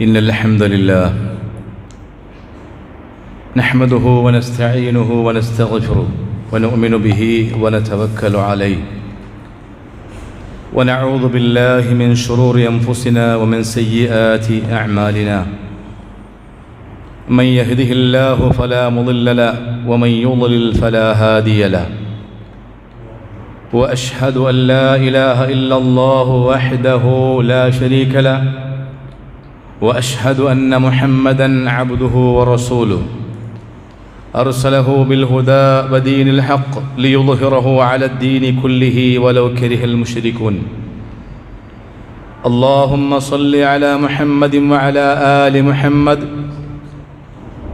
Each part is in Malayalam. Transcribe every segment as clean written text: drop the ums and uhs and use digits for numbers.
إن الحمد لله نحمده ونستعينه ونستغفره ونؤمن به ونتوكل عليه ونعوذ بالله من شرور أنفسنا ومن سيئات أعمالنا من يهده الله فلا مضل له ومن يضلل فلا هادي له وأشهد أن لا إله إلا الله وحده لا شريك له وأشهد أن محمدًا عبده ورسوله أرسله بالهدى ودين الحق ليظهره على الدين كله ولو كره المشركون اللهم صل على محمد وعلى آل محمد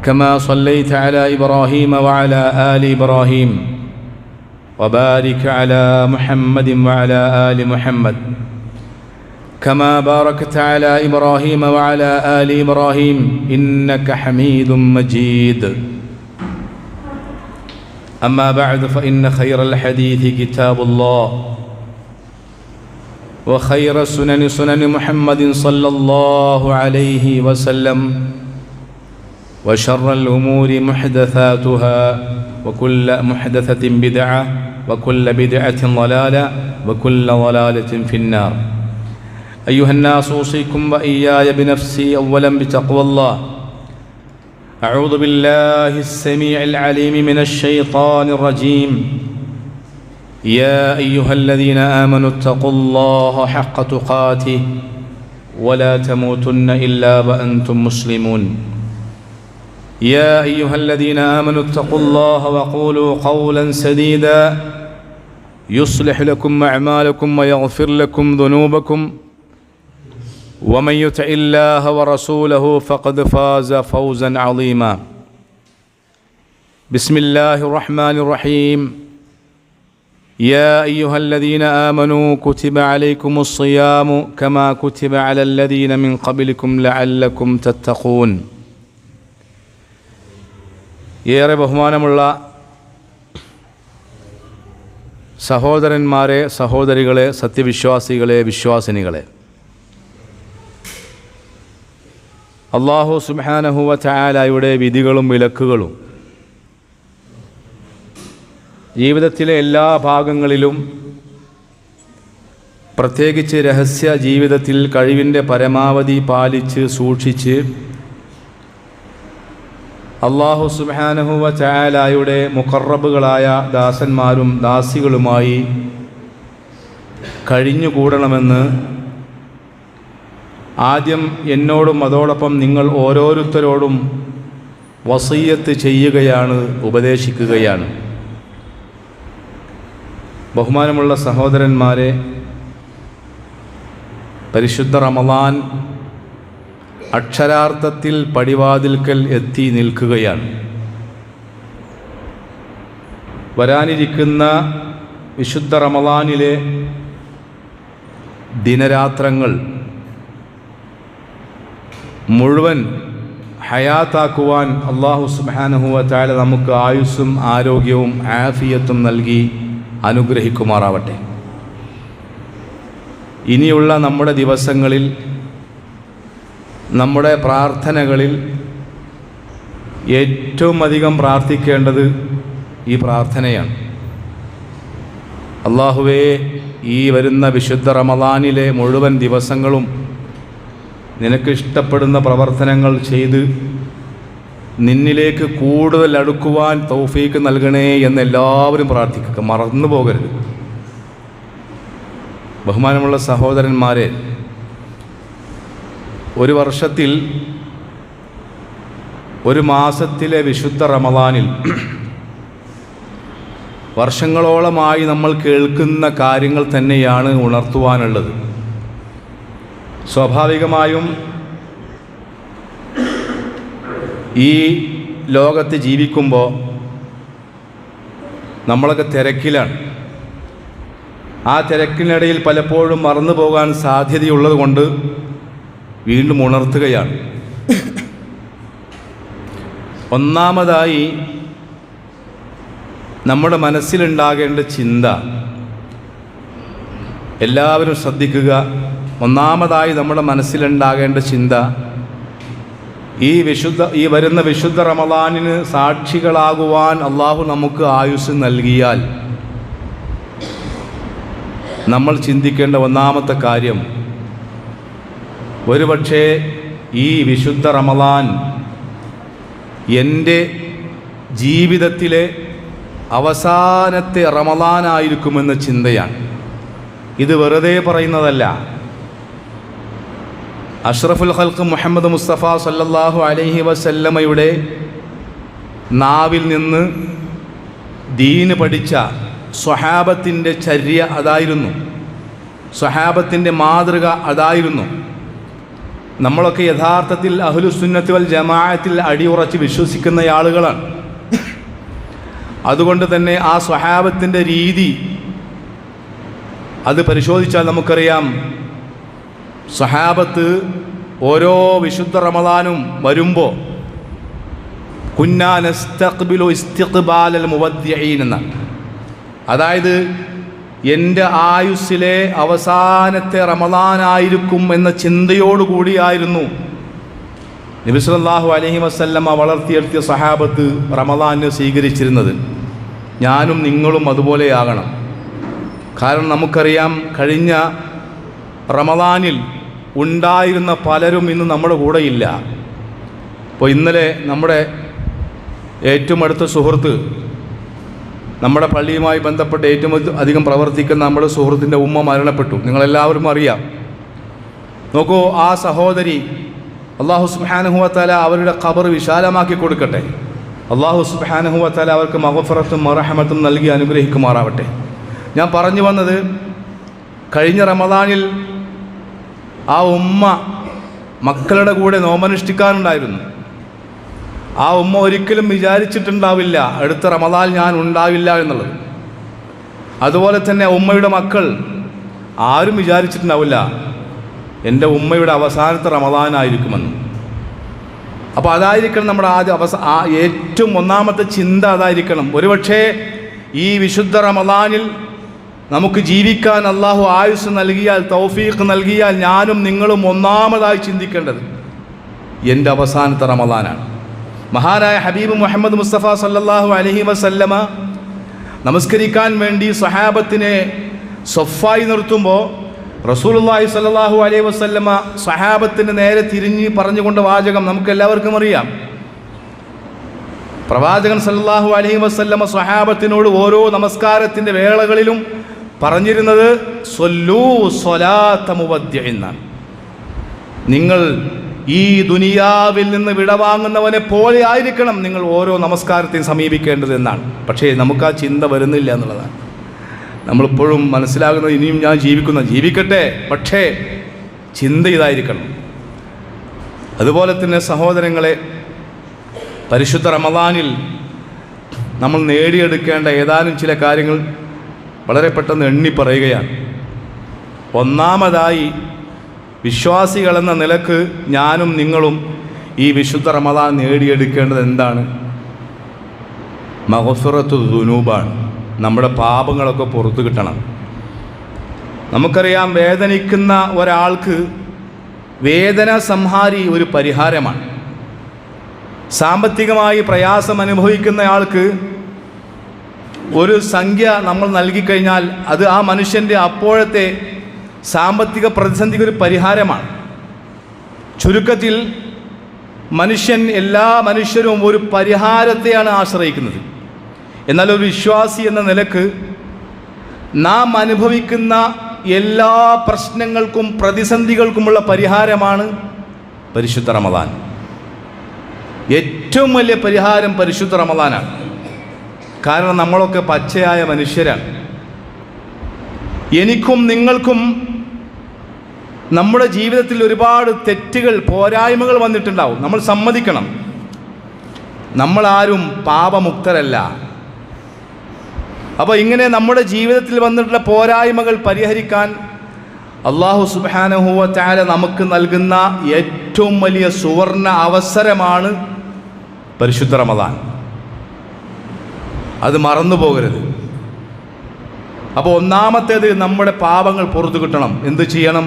كما صليت على إبراهيم وعلى آل إبراهيم وبارك على محمد وعلى آل محمد كما باركت على إبراهيم وعلى آل إبراهيم إنك حميد مجيد أما بعد فإن خير الحديث كتاب الله وخير السنن سنن محمد صلى الله عليه وسلم وشر الأمور محدثاتها وكل محدثة بدعة وكل بدعة ضلالة وكل ضلالة في النار أيها الناس أوصيكم وإياي بنفسي أولا بتقوى الله أعوذ بالله السميع العليم من الشيطان الرجيم يا أيها الذين آمنوا اتقوا الله حق تقاته ولا تموتن إلا وأنتم مسلمون يا أيها الذين آمنوا اتقوا الله وقولوا قولا سديدا يصلح لكم أعمالكم ويغفر لكم ذنوبكم ومن يطع الله ورسوله فقد فاز فوزا عظيما بسم الله الرحمن الرحيم يا أيها الذين آمنوا كتب عليكم الصيام كما كتب على الذين من قبلكم لعلكم تتقون ഏറെ ബഹുമാനമുള്ള സഹോദരന്മാരെ, സഹോദരികളെ, സത്യവിശ്വാസികളെ, വിശ്വാസിനികളെ, അല്ലാഹു സുബ്ഹാനഹു വ തആലയുടെ വിധികളും വിലക്കുകളും ജീവിതത്തിലെ എല്ലാ ഭാഗങ്ങളിലും, പ്രത്യേകിച്ച് രഹസ്യ ജീവിതത്തിൽ കഴിവിൻ്റെ പരമാവധി പാലിച്ച് സൂക്ഷിച്ച് അല്ലാഹു സുബ്ഹാനഹു വ തആലയുടെ മുഖറബുകളായ ദാസന്മാരും ദാസികളുമായി കഴിഞ്ഞുകൂടണമെന്ന് ആദ്യം എന്നോടും അതോടൊപ്പം നിങ്ങൾ ഓരോരുത്തരോടും വസിയ്യത്ത് ചെയ്യുകയാണ്, ഉപദേശിക്കുകയാണ്. ബഹുമാനമുള്ള സഹോദരന്മാരെ, പരിശുദ്ധ റമളാൻ അക്ഷരാർത്ഥത്തിൽ പടിവാതിൽക്കൽ എത്തി നിൽക്കുകയാണ്. വരാനിരിക്കുന്ന വിശുദ്ധ റമളാനിലെ ദിനരാത്രങ്ങൾ മുഴുവൻ ഹയാത്താക്കുവാൻ അല്ലാഹു സുബ്ഹാനഹു വ തആല നമുക്ക് ആയുസ്സും ആരോഗ്യവും ആഫിയത്തും നൽകി അനുഗ്രഹിക്കുമാറാവട്ടെ. ഇനിയുള്ള നമ്മുടെ ദിവസങ്ങളിൽ, നമ്മുടെ പ്രാർത്ഥനകളിൽ ഏറ്റവും അധികം പ്രാർത്ഥിക്കേണ്ടത് ഈ പ്രാർത്ഥനയാണ്. അല്ലാഹുവേ, ഈ വരുന്ന വിശുദ്ധ റമളാനിലെ മുഴുവൻ ദിവസങ്ങളും നിനക്ക് ഇഷ്ടപ്പെടുന്ന പ്രവർത്തനങ്ങൾ ചെയ്ത് നിന്നിലേക്ക് കൂടുതൽ അടുക്കുവാൻ തൗഫീക്ക് നൽകണേ എന്ന് എല്ലാവരും പ്രാർത്ഥിക്കുക, മറന്നു പോകരുത്. ബഹുമാനമുള്ള സഹോദരന്മാരെ, ഒരു വർഷത്തിൽ ഒരു മാസത്തിലെ വിശുദ്ധ റമളാനിൽ വർഷങ്ങളോളമായി നമ്മൾ കേൾക്കുന്ന കാര്യങ്ങൾ തന്നെയാണ് ഉണർത്തുവാനുള്ളത്. സ്വാഭാവികമായും ഈ ലോകത്ത് ജീവിക്കുമ്പോൾ നമ്മളൊക്കെ തിരക്കിലാണ്. ആ തിരക്കിനിടയിൽ പലപ്പോഴും മറന്നു പോകാൻ സാധ്യതയുള്ളത് കൊണ്ട് വീണ്ടും ഉണർത്തുകയാണ്. ഒന്നാമതായി നമ്മുടെ മനസ്സിലുണ്ടാകേണ്ട ചിന്ത, എല്ലാവരും ശ്രദ്ധിക്കുക. ഒന്നാമതായി നമ്മുടെ മനസ്സിലുണ്ടാകേണ്ട ചിന്ത, ഈ വരുന്ന വിശുദ്ധ റമളാനിന് സാക്ഷികളാകുവാൻ അള്ളാഹു നമുക്ക് ആയുസ് നൽകിയാൽ നമ്മൾ ചിന്തിക്കേണ്ട ഒന്നാമത്തെ കാര്യം, ഒരുപക്ഷേ ഈ വിശുദ്ധ റമളാൻ എൻ്റെ ജീവിതത്തിലെ അവസാനത്തെ റമളാനായിരിക്കുമെന്ന ചിന്തയാണ്. ഇത് വെറുതെ പറയുന്നതല്ല. അഷ്റഫുൽ ഖൽഖ് മുഹമ്മദ് മുസ്തഫ സല്ലല്ലാഹു അലൈഹി വസല്ലമയുടെ നാവിൽ നിന്ന് ദീന് പഠിച്ച സ്വഹാബത്തിൻ്റെ ചര്യ അതായിരുന്നു, സ്വഹാബത്തിൻ്റെ മാതൃക അതായിരുന്നു. നമ്മളൊക്കെ യഥാർത്ഥത്തിൽ അഹ്ലുസുന്നത്തി വൽ ജമാഅത്തിൽ അടിയുറച്ച് വിശ്വസിക്കുന്ന ആളുകളാണ്. അതുകൊണ്ട് തന്നെ ആ സ്വഹാബത്തിൻ്റെ രീതി അത് പരിശോധിച്ചാൽ നമുക്കറിയാം, സ്വഹാബത്ത് ഓരോ വിശുദ്ധ റമളാനും വരുമ്പോൾ കുന്നാ നസ്തഖ്ബിലു ഇസ്തിഖ്ബാലൽ മുവദ്ദിഈൻ എന്നാണ്. അതായത് എൻ്റെ ആയുസ്സിലെ അവസാനത്തെ റമളാനായിരിക്കും എന്ന ചിന്തയോടുകൂടിയായിരുന്നു നബി സല്ലല്ലാഹു അലൈഹി വസല്ലമ വളർത്തിയെടുത്തിയ സ്വഹാബത്ത് റമളാനെ സ്വീകരിച്ചിരുന്നത്. ഞാനും നിങ്ങളും അതുപോലെയാകണം. കാരണം നമുക്കറിയാം, കഴിഞ്ഞ റമളാനിൽ ഉണ്ടായിരുന്ന പലരും ഇന്ന് നമ്മുടെ കൂടെയില്ല. അപ്പോൾ ഇന്നലെ നമ്മുടെ ഏറ്റവും അടുത്ത സുഹൃത്ത്, നമ്മുടെ പള്ളിയുമായി ബന്ധപ്പെട്ട് ഏറ്റവും അധികം പ്രവർത്തിക്കുന്ന നമ്മുടെ സുഹൃത്തിൻ്റെ ഉമ്മ മരണപ്പെട്ടു. നിങ്ങളെല്ലാവരും അറിയാം. നോക്കൂ, ആ സഹോദരി അല്ലാഹു സുബ്ഹാനഹു വ തആല അവരുടെ ഖബർ വിശാലമാക്കി കൊടുക്കട്ടെ. അല്ലാഹു സുബ്ഹാനഹു വ തആല അവർക്ക് മഗ്ഫിറത്തും മർഹമത്തും നൽകി അനുഗ്രഹിക്കുമാറാവട്ടെ. ഞാൻ പറഞ്ഞു വന്നത്, കഴിഞ്ഞ റമളാനിൽ ആ ഉമ്മ മക്കളുടെ കൂടെ നോമ്പനുഷ്ഠിക്കാനുണ്ടായിരുന്നു. ആ ഉമ്മ ഒരിക്കലും വിചാരിച്ചിട്ടുണ്ടാവില്ല അടുത്ത റമളാൻ ഞാൻ ഉണ്ടാവില്ല എന്നുള്ളത്. അതുപോലെ തന്നെ ഉമ്മയുടെ മക്കൾ ആരും വിചാരിച്ചിട്ടുണ്ടാവില്ല എൻ്റെ ഉമ്മയുടെ അവസാനത്തെ റമളാനായിരിക്കുമെന്ന്. അപ്പോൾ അതായിരിക്കണം നമ്മുടെ ഏറ്റവും ഒന്നാമത്തെ ചിന്ത അതായിരിക്കണം. ഒരുപക്ഷേ ഈ വിശുദ്ധ റമളാനിൽ നമുക്ക് ജീവിക്കാൻ അള്ളാഹു ആയുസ് നൽകിയാൽ, തൗഫീഖ് നൽകിയാൽ, ഞാനും നിങ്ങളും ഒന്നാമതായി ചിന്തിക്കേണ്ടത് എൻ്റെ അവസാനത്തെ റമളാനാണ്. മഹാനായ ഹബീബ് മുഹമ്മദ് മുസ്തഫ സല്ലല്ലാഹു അലൈഹി വസല്ലമ നമസ്കരിക്കാൻ വേണ്ടി സ്വഹാബത്തിനെ സൊഫായി നിർത്തുമ്പോൾ റസൂലുള്ളാഹി സ്വല്ലല്ലാഹു അലൈഹി വസല്ലമ സ്വഹാബത്തിന് നേരെ തിരിഞ്ഞ് പറഞ്ഞുകൊണ്ട് വാചകം നമുക്കെല്ലാവർക്കും അറിയാം. പ്രവാചകൻ സല്ലല്ലാഹു അലൈഹി വസല്ലമ സ്വഹാബത്തിനോട് ഓരോ നമസ്കാരത്തിൻ്റെ വേളകളിലും പറഞ്ഞിരുന്നത് സ്വല്ലൂ സ്വലാത്ത മുവദ്ദിഇൻ എന്നാണ്. നിങ്ങൾ ഈ ദുനിയാവിൽ നിന്ന് വിടവാങ്ങുന്നവനെ പോലെ ആയിരിക്കണം നിങ്ങൾ ഓരോ നമസ്കാരത്തെയും സമീപിക്കേണ്ടത് എന്നാണ്. പക്ഷേ നമുക്ക് ആ ചിന്ത വരുന്നില്ല എന്നുള്ളതാണ്. നമ്മളിപ്പോഴും മനസ്സിലാകുന്നത്, ഇനിയും ഞാൻ ജീവിക്കട്ടെ, പക്ഷേ ചിന്ത ഇതായിരിക്കണം. അതുപോലെ തന്നെ സഹോദരങ്ങളെ, പരിശുദ്ധ റമളാനിൽ നമ്മൾ നേടിയെടുക്കേണ്ട ഏതാനും ചില കാര്യങ്ങൾ വളരെ പെട്ടെന്ന് എണ്ണി പറയുകയാണ്. ഒന്നാമതായി, വിശ്വാസികളെന്ന നിലക്ക് ഞാനും നിങ്ങളും ഈ വിശുദ്ധ റമളാൻ നേടിയെടുക്കേണ്ടത് എന്താണ്? മഗ്ഫിറത്തു ദുനൂബാണ്. നമ്മുടെ പാപങ്ങളൊക്കെ പുറത്തു കിട്ടണം. നമുക്കറിയാം, വേദനിക്കുന്ന ഒരാൾക്ക് വേദന സംഹാരി ഒരു പരിഹാരമാണ്. സാമ്പത്തികമായി പ്രയാസം അനുഭവിക്കുന്ന ആൾക്ക് ഒരു സംഖ്യ നമ്മൾ നൽകിക്കഴിഞ്ഞാൽ അത് ആ മനുഷ്യൻ്റെ അപ്പോഴത്തെ സാമ്പത്തിക പ്രതിസന്ധിക്ക് ഒരു പരിഹാരമാണ്. ചുരുക്കത്തിൽ എല്ലാ മനുഷ്യരും ഒരു പരിഹാരത്തെയാണ് ആശ്രയിക്കുന്നത്. എന്നാൽ ഒരു വിശ്വാസി എന്ന നിലക്ക് നാം അനുഭവിക്കുന്ന എല്ലാ പ്രശ്നങ്ങൾക്കും പ്രതിസന്ധികൾക്കുമുള്ള പരിഹാരമാണ് പരിശുദ്ധ റമളാൻ. ഏറ്റവും വലിയ പരിഹാരം പരിശുദ്ധ റമളാനാണ്. കാരണം നമ്മളൊക്കെ പച്ചയായ മനുഷ്യരാണ്. എനിക്കും നിങ്ങൾക്കും നമ്മുടെ ജീവിതത്തിൽ ഒരുപാട് തെറ്റുകൾ, പോരായ്മകൾ വന്നിട്ടുണ്ടാവും. നമ്മൾ സമ്മതിക്കണം. നമ്മളാരും പാപമുക്തരല്ല. അപ്പോൾ ഇങ്ങനെ നമ്മുടെ ജീവിതത്തിൽ വന്നിട്ടുള്ള പോരായ്മകൾ പരിഹരിക്കാൻ അല്ലാഹു സുബ്ഹാനഹു വ തആല നമുക്ക് നൽകുന്ന ഏറ്റവും വലിയ സുവർണ അവസരമാണ് പരിശുദ്ധ റമളാൻ. അത് മറന്നു പോകരുത്. അപ്പോൾ ഒന്നാമത്തേത്, നമ്മുടെ പാപങ്ങൾ പുറത്തു കിട്ടണം. എന്ത് ചെയ്യണം?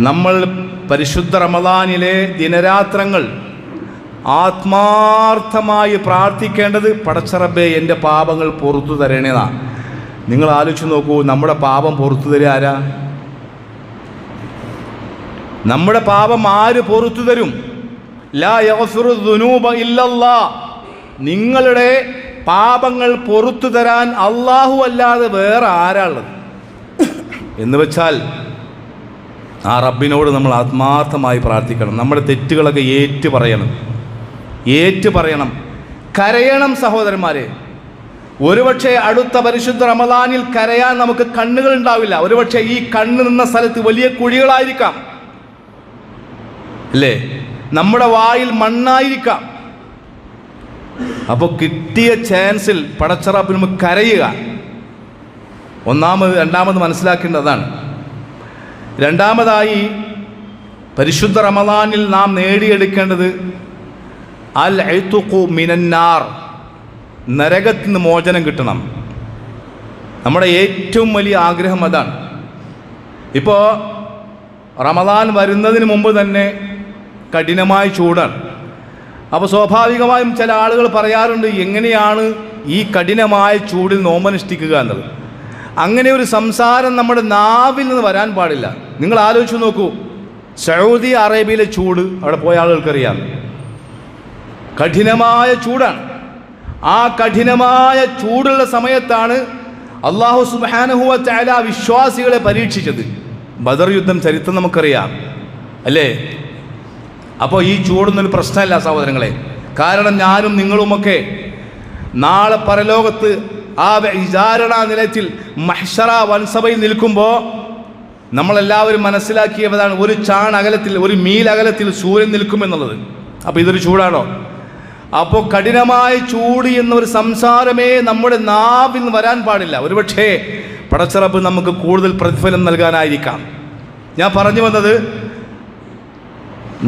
നമ്മൾ പരിശുദ്ധ റമദാനിലെ ദിനരാത്രങ്ങൾ ആത്മാർത്ഥമായി പ്രാർത്ഥിക്കേണ്ടത് പടച്ച റബ്ബേ എൻ്റെ പാപങ്ങൾ പുറത്തു തരണേന്നാണ്. നിങ്ങൾ ആലോചിച്ച് നോക്കൂ, നമ്മുടെ പാപം പുറത്തു തരിക ആരാ? നമ്മുടെ പാപം ആര് പുറത്തു തരും? ലാ യഗ്ഫിറു ദുനൂബ ഇല്ലല്ലാഹ്. നിങ്ങളുടെ പാപങ്ങൾ പുറത്തു തരാൻ അല്ലാഹു അല്ലാതെ വേറെ ആരാളുള്ളത്? എന്ന് വെച്ചാൽ ആ റബ്ബിനോട് നമ്മൾ ആത്മാർത്ഥമായി പ്രാർത്ഥിക്കണം. നമ്മുടെ തെറ്റുകളൊക്കെ ഏറ്റു പറയണം, കരയണം. സഹോദരന്മാരെ, ഒരുപക്ഷെ അടുത്ത പരിശുദ്ധ റമദാനിൽ കരയാൻ നമുക്ക് കണ്ണുകൾ ഉണ്ടാവില്ല. ഒരുപക്ഷെ ഈ കണ്ണ് നിന്ന സ്ഥലത്ത് വലിയ കുഴികളായിരിക്കാം, അല്ലേ? നമ്മുടെ വായിൽ മണ്ണായിരിക്കാം. അപ്പോൾ കിട്ടിയ ചാൻസിൽ പടച്ച റബ്ബിന് നമുക്ക് കരയുക. രണ്ടാമത് മനസ്സിലാക്കേണ്ടതാണ്. രണ്ടാമതായി പരിശുദ്ധ റമദാനിൽ നാം നേടിയെടുക്കേണ്ടത് അൽ ഇത്ഖു മിനന്നാർ, നരകത്തിൽ നിന്ന് മോചനം കിട്ടണം. നമ്മുടെ ഏറ്റവും വലിയ ആഗ്രഹം അതാണ്. ഇപ്പോൾ റമദാൻ വരുന്നതിന് മുമ്പ് തന്നെ കഠിനമായ ചൂടാണ്. അപ്പോൾ സ്വാഭാവികമായും ചില ആളുകൾ പറയാറുണ്ട്, എങ്ങനെയാണ് ഈ കഠിനമായ ചൂടിൽ നോമ്പനുഷ്ഠിക്കുക എന്നുള്ളത്. അങ്ങനെ ഒരു സംസാരം നമ്മുടെ നാവിൽ നിന്ന് വരാൻ പാടില്ല. നിങ്ങൾ ആലോചിച്ച് നോക്കൂ, സൗദി അറേബ്യയിലെ ചൂട് അവിടെ പോയ ആളുകൾക്കറിയാം. കഠിനമായ ചൂടാണ്. ആ കഠിനമായ ചൂടുള്ള സമയത്താണ് അല്ലാഹു സുബ്ഹാനഹു വ തആല വിശ്വാസികളെ പരീക്ഷിച്ചത്. ബദർ യുദ്ധം ചരിത്രം നമുക്കറിയാം, അല്ലേ? അപ്പോൾ ഈ ചൂടൊന്നൊരു പ്രശ്നമല്ല സഹോദരങ്ങളെ. കാരണം ഞാനും നിങ്ങളുമൊക്കെ നാളെ പരലോകത്ത് ആ വിചാരണാ നിലയത്തിൽ മഹ്ശറ വൻസഭയിൽ നിൽക്കുമ്പോൾ നമ്മളെല്ലാവരും മനസ്സിലാക്കിയതാണ്, ഒരു അകലത്തിൽ, ഒരു മീൽ അകലത്തിൽ സൂര്യൻ നിൽക്കുമെന്നുള്ളത്. അപ്പോൾ ഇതൊരു ചൂടാണോ? അപ്പോൾ കഠിനമായ ചൂട് എന്നൊരു സംസാരമേ നമ്മുടെ നാവിൽ നിന്ന് വരാൻ പാടില്ല. ഒരുപക്ഷേ പടച്ച റബ്ബ് നമുക്ക് കൂടുതൽ പ്രതിഫലം നൽകാനായിരിക്കാം. ഞാൻ പറഞ്ഞു വന്നത്,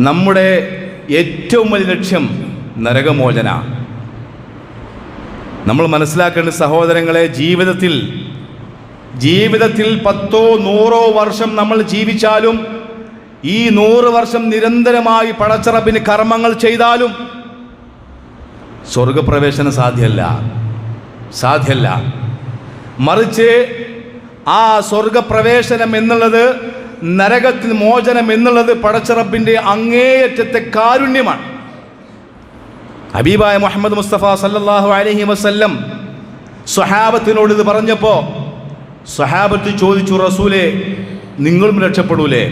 നമ്മുടെ ഏറ്റവും വലിയ ലക്ഷ്യം നരകമോചന. നമ്മൾ മനസ്സിലാക്കേണ്ട സഹോദരങ്ങളെ, ജീവിതത്തിൽ 10-100 വർഷം നമ്മൾ ജീവിച്ചാലും, ഈ 100 വർഷം നിരന്തരമായി പടച്ച റബ്ബിന് കർമ്മങ്ങൾ ചെയ്താലും സ്വർഗപ്രവേശനം സാധ്യമല്ല. മറിച്ച് ആ സ്വർഗപ്രവേശനം എന്നുള്ളത്, നരകത്തിൽ മോചനം എന്നുള്ളത് പടച്ച റബ്ബിൻ്റെ അങ്ങേയറ്റത്തെ കാരുണ്യമാണ്. ഹബീബായ മുഹമ്മദ് മുസ്തഫ സല്ലല്ലാഹു അലൈഹി വസല്ലം സ്വഹാബത്തിനോട് ഇത് പറഞ്ഞപ്പോൾ സ്വഹാബത്ത് ചോദിച്ചു, റസൂലേ, നിങ്ങളും രക്ഷപ്പെടൂലേ?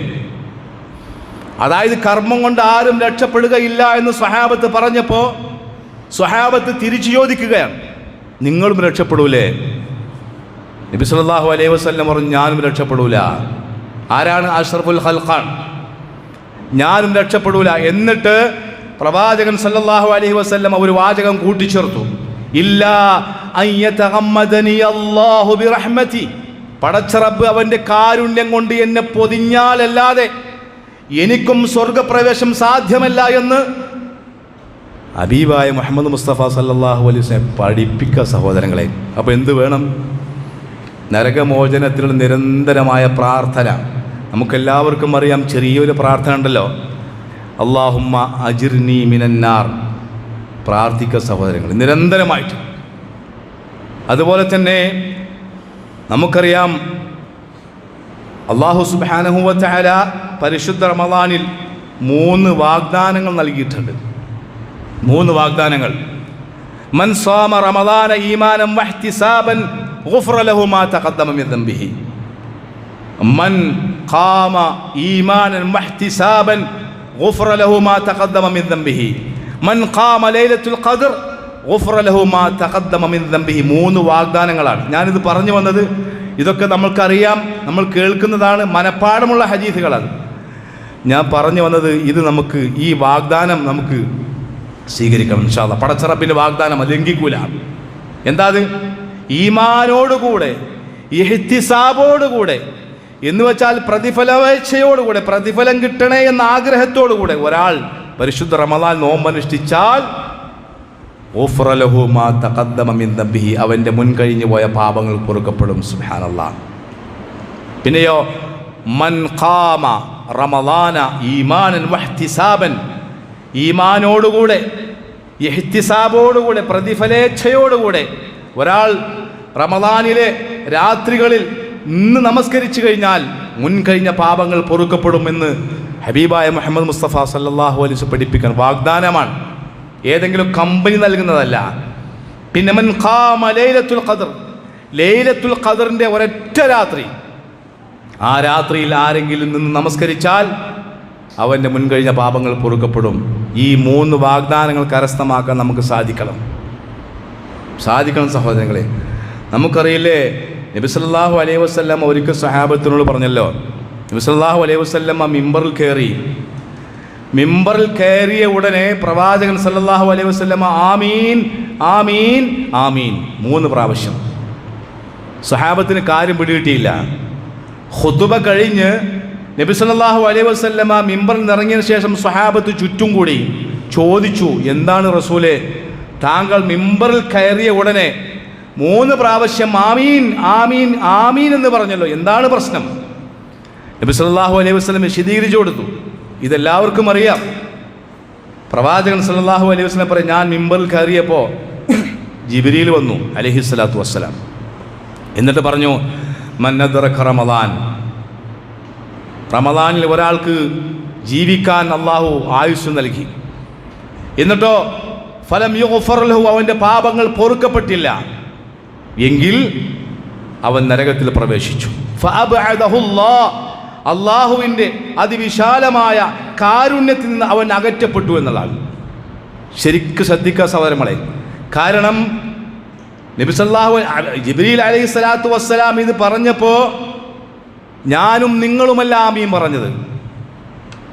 അതായത് കർമ്മം കൊണ്ട് ആരും രക്ഷപ്പെടുകയില്ല എന്ന് സ്വഹാബത്ത് പറഞ്ഞപ്പോൾ സ്വഹാബത്ത് തിരിച്ചു ചോദിക്കുകയാണ്, നിങ്ങളും രക്ഷപ്പെടൂലേ? നബി സല്ലല്ലാഹു അലൈഹി വസല്ലം പറഞ്ഞു, ഞാനും രക്ഷപ്പെടൂല. ആരാണ്? അഷ്റഫുൽ ഖൽഖാൻ. ഞാനും രക്ഷപ്പെടൂല. എന്നിട്ട് പ്രവാചകൻ സല്ലല്ലാഹു അലൈഹി വസല്ലം ഒരു വാചകം കൂട്ടിച്ചേർത്തു, ഇല്ലാ അൻ യതഗമ്മദനി അല്ലാഹു ബിറഹ്മതി. പടച്ച റബ്ബ് അവൻ്റെ കാരുണ്യം കൊണ്ട് എന്നെ പൊതിഞ്ഞാലല്ലാതെ എനിക്കും സ്വർഗപ്രവേശം സാധ്യമല്ല എന്ന് ഹബീബായ മുഹമ്മദ് മുസ്തഫ സല്ലല്ലാഹു അലൈഹി വസല്ലം പഠിപ്പിക്കുക സഹോദരങ്ങളെ. അപ്പോൾ എന്ത് വേണം? നരകമോചനത്തിലുള്ള നിരന്തരമായ പ്രാർത്ഥന. നമുക്കെല്ലാവർക്കും അറിയാം, ചെറിയൊരു പ്രാർത്ഥന ഉണ്ടല്ലോ, അല്ലാഹുമ്മ അജിർനി മിനന്നാർ. പ്രാർത്ഥിക്കുക സഹോദരങ്ങൾ, നിരന്തരമായിട്ട്. അതുപോലെ തന്നെ നമുക്കറിയാം, അല്ലാഹു സുബ്ഹാനഹു വ തആല പരിശുദ്ധ റമദാനിൽ 3 വാഗ്ദാനങ്ങൾ നൽകിയിട്ടുണ്ട്. 3 വാഗ്ദാനങ്ങൾ. മൻ സാമ റമദാന ഈമാനൻ വഹ്തിസാബൻ ഗുഫിറ ലഹു മാ തഖദ്ദമ മിൻ ദംബിഹി. മൻ ഖാമ ഈമാനൻ വഹ്തിസാബൻ ഗുഫിറ ലഹു മാ തഖദ്ദമ മിൻ ദംബിഹി. മൻ ഖാമ ലൈലത്തുൽ ഖദ്ർ ഗുഫിറ ലഹു മാ തഖദ്ദമ മിൻ ദംബിഹി. 3 വാഗ്ദാനങ്ങളാണ്. ഞാനിത് പറഞ്ഞു വന്നത്, ഇതൊക്കെ നമ്മൾക്കറിയാം, നമ്മൾ കേൾക്കുന്നതാണ്, മനപ്പാടമുള്ള ഹദീസുകളാണ്. ഞാൻ പറഞ്ഞു വന്നത്, ഇത് നമുക്ക്, ഈ വാഗ്ദാനം നമുക്ക് സ്വീകരിക്കണം ഇൻഷാ അല്ലാഹ്. പടച്ച റബ്ബിൻ്റെ വാഗ്ദാനം ലംഘിക്കൂല. എന്താ അത്? ഈമാനോടുകൂടെ, ഇഹ്തിസാബോടുകൂടെ, എന്ന് വെച്ചാൽ പ്രതിഫലവേച്ഛയോടുകൂടെ, പ്രതിഫലം കിട്ടണേ എന്ന ആഗ്രഹത്തോടുകൂടെ ഒരാൾ പരിശുദ്ധ റമദാൻ നോമ്പനുഷ്ഠിച്ചാൽ ഗുഫിറ ലഹു മാ തഖദ്ദമ മിൻ ദംബിഹി, അവൻ്റെ മുൻകഴിഞ്ഞു പോയ പാപങ്ങൾ പൊറുക്കപ്പെടും. സുബ്ഹാനല്ലാഹ്. പിന്നെയോ, മൻ ഖാമ റമളാന ഈമാനൻ വഹ്തിസാബൻ, ഈമാനോടുകൂടെ ഇഹ്തിസാബോടുകൂടെ പ്രതിഫലേച്ഛയോടുകൂടെ ഒരാൾ റമളാനിലെ രാത്രികളിൽ ഇന്ന് നമസ്കരിച്ചു കഴിഞ്ഞാൽ മുൻകഴിഞ്ഞ പാപങ്ങൾ പൊറുക്കപ്പെടുമെന്ന് ഹബീബായ മുഹമ്മദ് മുസ്തഫ സല്ലല്ലാഹു അലൈഹി വസല്ലം പഠിപ്പിക്കാൻ വാഗ്ദാനമാണ്. ഏതെങ്കിലും കമ്പനി നൽകുന്നതല്ല. പിന്നെ മൻ ഖാമ ലൈലത്തുൽ ഖദർ, ലൈലത്തുൽ ഖദറിൻ്റെ ഒരൊറ്റ രാത്രി, ആ രാത്രിയിൽ ആരെങ്കിലും നിന്ന് നമസ്കരിച്ചാൽ അവൻ്റെ മുൻകഴിഞ്ഞ പാപങ്ങൾ പൊറുക്കപ്പെടും. ഈ 3 വാഗ്ദാനങ്ങൾ കരസ്ഥമാക്കാൻ നമുക്ക് സാധിക്കണം സഹോദരങ്ങളെ. നമുക്കറിയില്ലേ, നബി സല്ലല്ലാഹു അലൈഹി വസല്ലം ഒരിക്കൽ സ്വഹാബത്തിനോട് പറഞ്ഞല്ലോ, നബി സല്ലല്ലാഹു അലൈഹി വസല്ലം മിമ്പറിൽ കയറിയ ഉടനെ പ്രവാചകൻ സല്ലല്ലാഹു അലൈഹി വസല്ലം ആമീൻ ആമീൻ ആമീൻ 3 പ്രാവശ്യം. സ്വഹാബത്തിന് കാര്യം പിടികിട്ടിയില്ല. ഖുതുബ കഴിഞ്ഞ് നബി സല്ലല്ലാഹു അലൈഹി വസല്ലം മിമ്പറിൽ ഇറങ്ങിയതിന് ശേഷം സ്വഹാബത്ത് ചുറ്റും കൂടി ചോദിച്ചു, എന്താണ് റസൂലേ, താങ്കൾ മിമ്പറിൽ കയറിയ ഉടനെ 3 പ്രാവശ്യം ആമീൻ ആമീൻ ആമീൻ എന്ന് പറഞ്ഞല്ലോ, എന്താണ് പ്രശ്നം? നബി സല്ലല്ലാഹു അലൈഹി വസല്ലം വിശദീകരിച്ചു കൊടുത്തു. ഇതെല്ലാവർക്കും അറിയാം. പ്രവാചകൻ സല്ലല്ലാഹു അലൈഹി വസല്ലം പറയും, ഞാൻ മിമ്പറിൽ കയറിയപ്പോൾ ജിബ്രീൽ വന്നു അലൈഹിസ്സലാത്തു വസ്സലാം. എന്നിട്ട് പറഞ്ഞു, മൻ അദ്റക റമളാൻ, റമളാനിൽ ഒരാൾക്ക് ജീവിക്കാൻ അള്ളാഹു ആയുസ് നൽകി, എന്നിട്ടോ ഫലം യുഗ്ഫർ ലഹു, അവൻ്റെ പാപങ്ങൾ പൊറുക്കപ്പെട്ടില്ല എങ്കിൽ അവൻ നരകത്തിൽ പ്രവേശിച്ചു. ഫഅബ്അദഹുല്ലാഹ്, അള്ളാഹുവിൻ്റെ അതിവിശാലമായ കാരുണ്യത്തിൽ നിന്ന് അവൻ അകറ്റപ്പെട്ടു എന്നതാണ്. ശരിക്കും ശ്രദ്ധിക്കുക സഹോദരങ്ങളെ. കാരണം നബി സല്ലല്ലാഹു ജിബ്രീൽ അലൈഹി സ്വലാത്തു വസ്സലാം ഇത് പറഞ്ഞപ്പോൾ ഞാനും നിങ്ങളുമല്ല ആമീൻ പറഞ്ഞത്,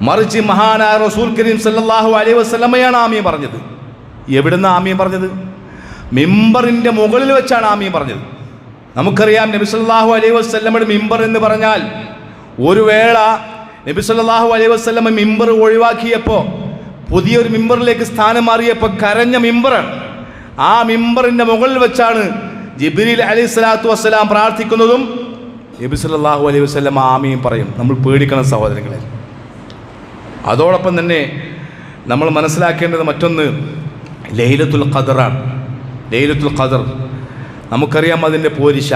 മറിച്ച് മഹാനായ റസൂൽ കരീം സല്ലല്ലാഹു അലൈഹി വസല്ലമയാണ് ആമീൻ പറഞ്ഞത്. എവിടുന്ന് ആമീൻ പറഞ്ഞത്? മിമ്പറിൻ്റെ മുകളിൽ വെച്ചാണ് ആമീൻ പറഞ്ഞത്. നമുക്കറിയാം, നബി സല്ലല്ലാഹു അലൈഹി വസല്ലമയുടെ മിമ്പർ എന്ന് പറഞ്ഞാൽ, ഒരു വേള നബി സല്ലല്ലാഹു അലൈഹി വസല്ലമ മിമ്പർ ഒഴിവാക്കിയപ്പോൾ പുതിയൊരു മിമ്പറിലേക്ക് സ്ഥാനം മാറിയപ്പോൾ കരഞ്ഞ മിമ്പറാണ്. ആ മിമ്പറിൻ്റെ മുകളിൽ വെച്ചാണ് ജിബ്രീൽ അലൈഹി സ്വലാത്തു വസ്സലാം പ്രാർത്ഥിക്കുന്നതും നബി സല്ലല്ലാഹു അലൈഹി വസല്ലം ആമീൻ പറയും. നമ്മൾ പേടിക്കണം സഹോദരങ്ങളെ. അതോടൊപ്പം തന്നെ നമ്മൾ മനസ്സിലാക്കേണ്ടത് മറ്റൊന്ന് ലൈലത്തുൽ ഖദറാണ്. ലൈലത്തുൽ ഖദർ നമുക്കറിയാം അതിൻ്റെ പോരിശ.